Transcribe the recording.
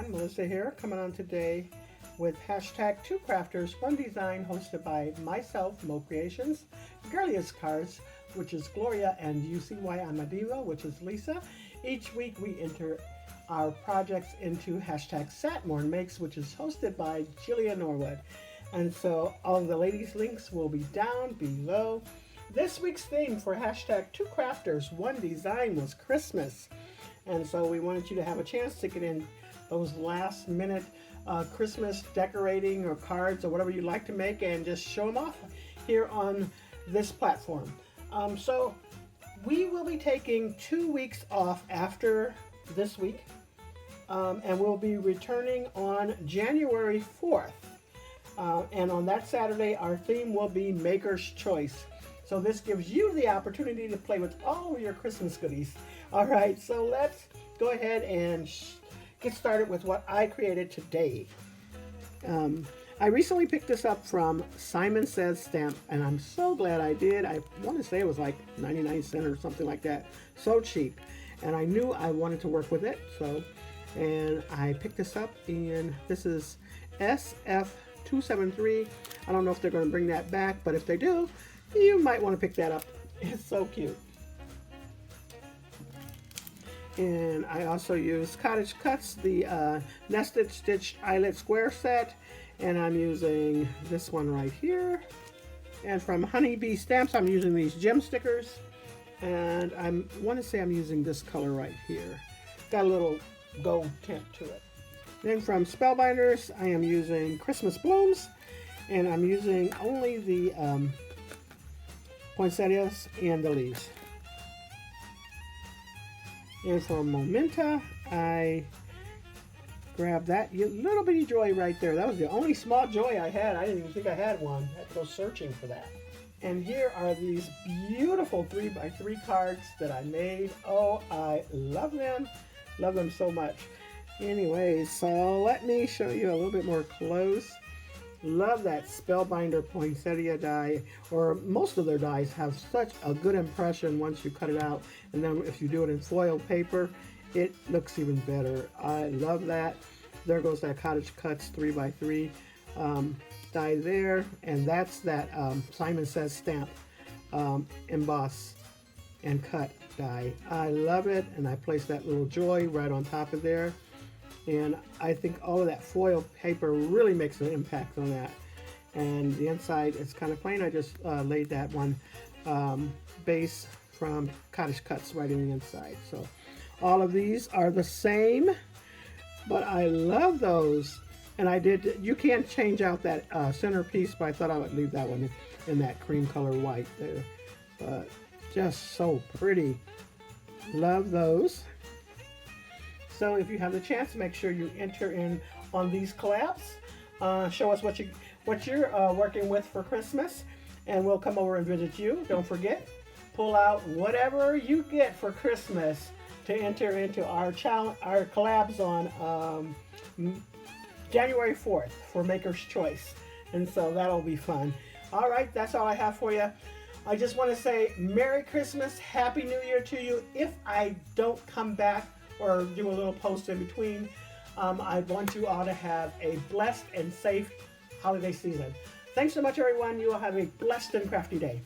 everyone, Melissa here, coming on today with hashtag Two Crafters, One Design, hosted by myself, Mo Creations, Girliest Cards, which is Gloria, and You See Why I'm a Diva, which is Lisa. Each week we enter our projects into hashtag Satmorn Makes, which is hosted by Jillian Norwood. And so all of the ladies' links will be down below. This week's theme for hashtag Two Crafters, One Design was Christmas. And so we wanted you to have a chance to get in those last minute Christmas decorating or cards or whatever you like to make and just show them off here on this platform. So we will be taking 2 weeks off after this week, and we'll be returning on January 4th. And on that Saturday, our theme will be Maker's Choice. So this gives you the opportunity to play with all of your Christmas goodies. All right, so let's go ahead and get started with what I created today. I recently picked this up from Simon Says Stamp, and I'm so glad I did. I want to say it was like 99 cents or something like that. So cheap. And I knew I wanted to work with it, and I picked this up, and this is SF273. I don't know if they're going to bring that back, but if they do, you might want to pick that up. It's so cute. And I also use Cottage Cuts, the nested stitched eyelet square set, and I'm using this one right here. And from Honeybee Stamps, I'm using these gem stickers, and I want to say I'm using this color right here. Got a little gold tint to it. Then from Spellbinders, I am using Christmas Blooms, and I'm using only the poinsettias and the leaves. And for Momenta, I grabbed that little bitty joy right there. That was the only small joy I had. I didn't even think I had one. I had to go searching for that. And here are these beautiful 3x3 cards that I made. Oh, I love them. Love them so much. Anyways, so let me show you a little bit more close. Love that Spellbinder poinsettia die, or most of their dies have such a good impression once you cut it out, and then if you do it in foil paper, it looks even better. I love that. There goes that Cottage Cuts 3x3 die there, and that's that Simon Says Stamp emboss and cut die. I love it, and I placed that little joy right on top of there. And I think all of that foil paper really makes an impact on that. And the inside is kind of plain. I just laid that one base from Cottage Cuts right in the inside. So all of these are the same, but I love those. And I did, you can change out that centerpiece, but I thought I would leave that one in that cream color white there. But just so pretty. Love those. So if you have the chance, make sure you enter in on these collabs. Show us what you're working with for Christmas, and we'll come over and visit you. Don't forget, pull out whatever you get for Christmas to enter into our collabs on January 4th for Maker's Choice. And so that'll be fun. All right, that's all I have for you. I just want to say Merry Christmas, Happy New Year to you. If I don't come back or do a little post in between, I want you all to have a blessed and safe holiday season. Thanks so much, everyone. You all have a blessed and crafty day.